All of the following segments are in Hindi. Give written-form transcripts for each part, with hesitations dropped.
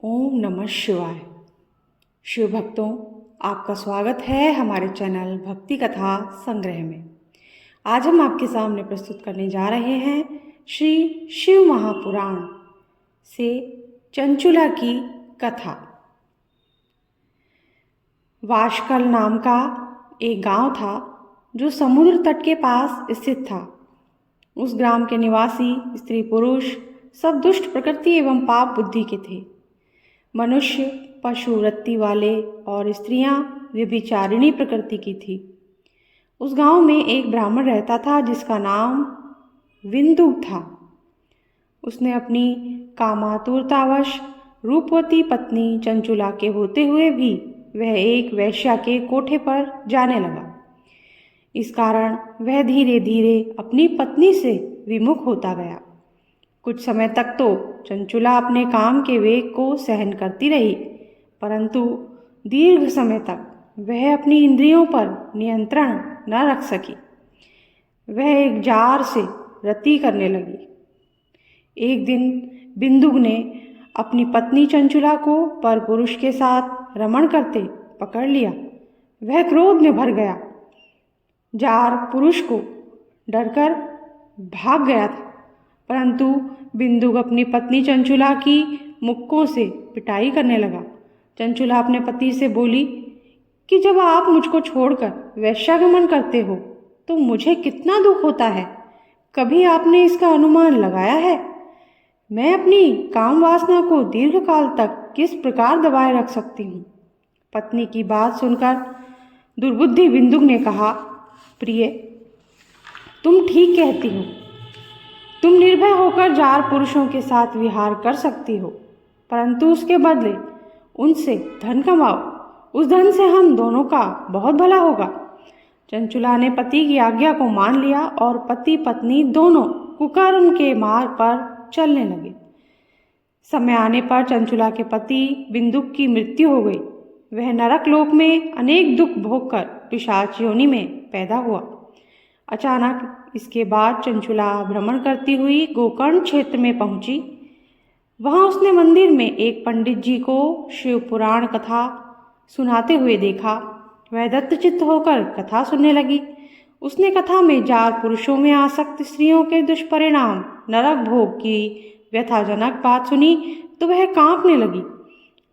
ओम नमः शिवाय। शिव भक्तों, आपका स्वागत है हमारे चैनल भक्ति कथा संग्रह में। आज हम आपके सामने प्रस्तुत करने जा रहे हैं श्री शिव महापुराण से चंचुला की कथा। वाशकल नाम का एक गांव था जो समुद्र तट के पास स्थित था। उस ग्राम के निवासी स्त्री पुरुष सब दुष्ट प्रकृति एवं पाप बुद्धि के थे। मनुष्य पशु वृत्ति वाले और स्त्रियां व्यभिचारिणी प्रकृति की थी। उस गांव में एक ब्राह्मण रहता था जिसका नाम विंदुक था। उसने अपनी कामातुरतावश रूपवती पत्नी चंचुला के होते हुए भी वह एक वेश्या के कोठे पर जाने लगा। इस कारण वह धीरे धीरे अपनी पत्नी से विमुख होता गया। कुछ समय तक तो चंचुला अपने काम के वेग को सहन करती रही, परंतु दीर्घ समय तक वह अपनी इंद्रियों पर नियंत्रण न रख सकी। वह एक जार से रति करने लगी। एक दिन बिंदु ने अपनी पत्नी चंचुला को परपुरुष के साथ रमण करते पकड़ लिया। वह क्रोध में भर गया। जार पुरुष को डरकर भाग गया था, परंतु बिंदु अपनी पत्नी चंचुला की मुक्कों से पिटाई करने लगा। चंचुला अपने पति से बोली कि जब आप मुझको छोड़कर वैश्यागमन करते हो तो मुझे कितना दुख होता है। कभी आपने इसका अनुमान लगाया है? मैं अपनी काम वासना को दीर्घ काल तक किस प्रकार दबाए रख सकती हूँ। पत्नी की बात सुनकर दुर्बुद्धि बिंदु ने कहा, प्रिय, तुम ठीक कहती हो। तुम निर्भय होकर जार पुरुषों के साथ विहार कर सकती हो, परंतु उसके बदले उनसे धन कमाओ। उस धन से हम दोनों का बहुत भला होगा। चंचुला ने पति की आज्ञा को मान लिया और पति पत्नी दोनों कुकर्म के मार्ग पर चलने लगे। समय आने पर चंचुला के पति बिंदुक की मृत्यु हो गई। वह नरक लोक में अनेक दुख भोगकर पिशाच योनि में पैदा हुआ। अचानक इसके बाद चंचुला भ्रमण करती हुई गोकर्ण क्षेत्र में पहुंची। वहां उसने मंदिर में एक पंडित जी को शिव पुराण कथा सुनाते हुए देखा। वह दत्तचित्त होकर कथा सुनने लगी। उसने कथा में जार पुरुषों में आसक्त स्त्रियों के दुष्परिणाम नरक भोग की व्यथाजनक बात सुनी तो वह कांपने लगी।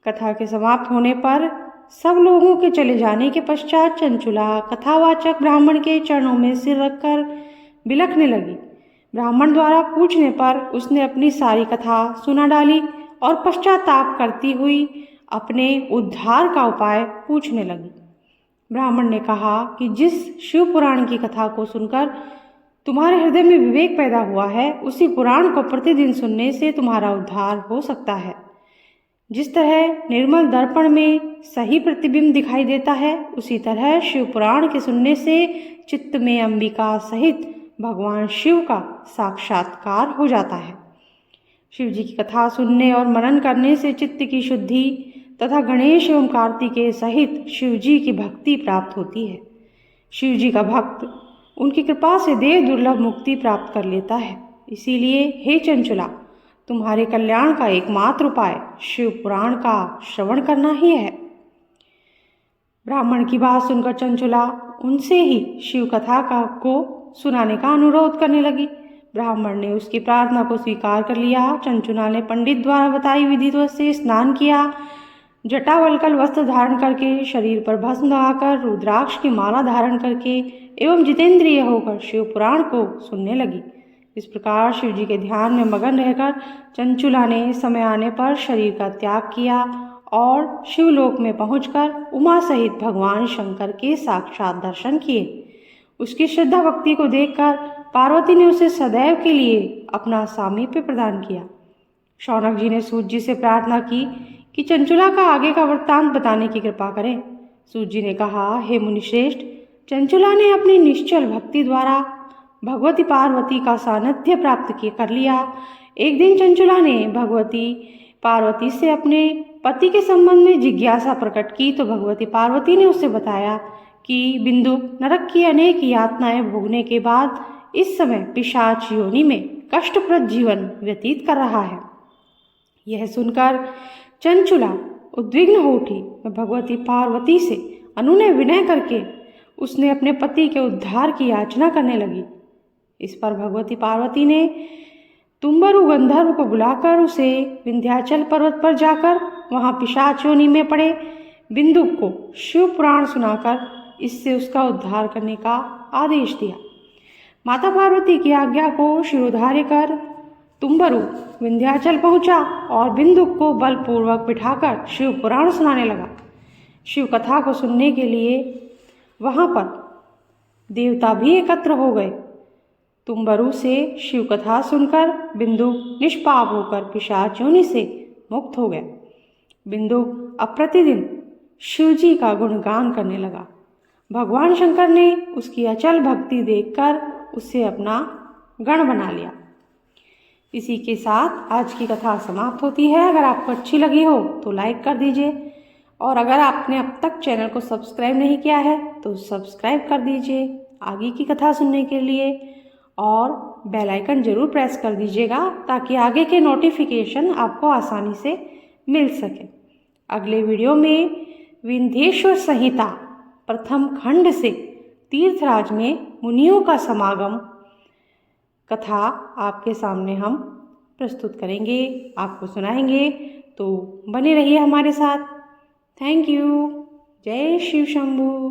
कथा के समाप्त होने पर सब लोगों के चले जाने के पश्चात चंचुला कथावाचक ब्राह्मण के चरणों में सिर रखकर बिलखने लगी। ब्राह्मण द्वारा पूछने पर उसने अपनी सारी कथा सुना डाली और पश्चाताप करती हुई अपने उद्धार का उपाय पूछने लगी। ब्राह्मण ने कहा कि जिस शिव पुराण की कथा को सुनकर तुम्हारे हृदय में विवेक पैदा हुआ है, उसी पुराण को प्रतिदिन सुनने से तुम्हारा उद्धार हो सकता है। जिस तरह निर्मल दर्पण में सही प्रतिबिंब दिखाई देता है, उसी तरह शिव पुराण के सुनने से चित्त में अंबिका सहित भगवान शिव का साक्षात्कार हो जाता है। शिव जी की कथा सुनने और मनन करने से चित्त की शुद्धि तथा गणेश एवं कार्तिकेय सहित शिव जी की भक्ति प्राप्त होती है। शिव जी का भक्त उनकी कृपा से देव दुर्लभ मुक्ति प्राप्त कर लेता है। इसीलिए हे चंचुला, तुम्हारे कल्याण का एकमात्र उपाय शिव पुराण का श्रवण करना ही है। ब्राह्मण की बात सुनकर चंचुला उनसे ही शिव कथा को सुनाने का अनुरोध करने लगी। ब्राह्मण ने उसकी प्रार्थना को स्वीकार कर लिया। चंचुला ने पंडित द्वारा बताई विधि से स्नान किया। जटावल्कल वस्त्र धारण करके, शरीर पर भस्म लगाकर, रुद्राक्ष की माला धारण करके एवं जितेंद्रिय होकर शिव पुराण को सुनने लगी। इस प्रकार शिव जी के ध्यान में मगन रहकर चंचुला ने समय आने पर शरीर का त्याग किया और शिवलोक में पहुंचकर उमा सहित भगवान शंकर के साक्षात दर्शन किए। उसकी श्रद्धा भक्ति को देखकर पार्वती ने उसे सदैव के लिए अपना सामीप्य प्रदान किया। शौनक जी ने सूत जी से प्रार्थना की कि चंचुला का आगे का वृत्तांत बताने की कृपा करें। सूत जी ने कहा, हे मुनिश्रेष्ठ, चंचुला ने अपनी निश्चल भक्ति द्वारा भगवती पार्वती का सानिध्य प्राप्त कर लिया। एक दिन चंचुला ने भगवती पार्वती से अपने पति के संबंध में जिज्ञासा प्रकट की तो भगवती पार्वती ने उसे बताया कि बिंदु नरक की अनेक यातनाएं भोगने के बाद इस समय पिशाच योनि में कष्टप्रद जीवन व्यतीत कर रहा है। यह सुनकर चंचुला उद्विग्न हो उठी। वह भगवती पार्वती से अनुनय विनय करके उसने अपने पति के उद्धार की याचना करने लगी। इस पर भगवती पार्वती ने तुम्बरु गंधर्व को बुलाकर उसे विंध्याचल पर्वत पर जाकर वहाँ पिशाच योनि में पड़े बिंदुक को शिव पुराण सुनाकर इससे उसका उद्धार करने का आदेश दिया। माता पार्वती की आज्ञा को शिरोधार्य कर तुम्बरु विंध्याचल पहुंचा और बिंदुक को बलपूर्वक बिठाकर शिव पुराण सुनाने लगा। शिव कथा को सुनने के लिए वहाँ पर देवता भी एकत्र हो गए। तुम्बरु से शिव कथा सुनकर बिंदुक निष्पाप होकर पिशाच योनि से मुक्त हो गया। बिंदुक अब प्रतिदिन शिवजी का गुणगान करने लगा। भगवान शंकर ने उसकी अचल भक्ति देखकर उससे अपना गण बना लिया। इसी के साथ आज की कथा समाप्त होती है। अगर आपको अच्छी लगी हो तो लाइक कर दीजिए और अगर आपने अब तक चैनल को सब्सक्राइब नहीं किया है तो सब्सक्राइब कर दीजिए आगे की कथा सुनने के लिए और बेल आइकन जरूर प्रेस कर दीजिएगा ताकि आगे के नोटिफिकेशन आपको आसानी से मिल सके। अगले वीडियो में विंध्येश्वर संहिता प्रथम खंड से तीर्थराज में मुनियों का समागम कथा आपके सामने हम प्रस्तुत करेंगे, आपको सुनाएंगे। तो बने रहिए हमारे साथ। Thank you. जय शिव शंभू।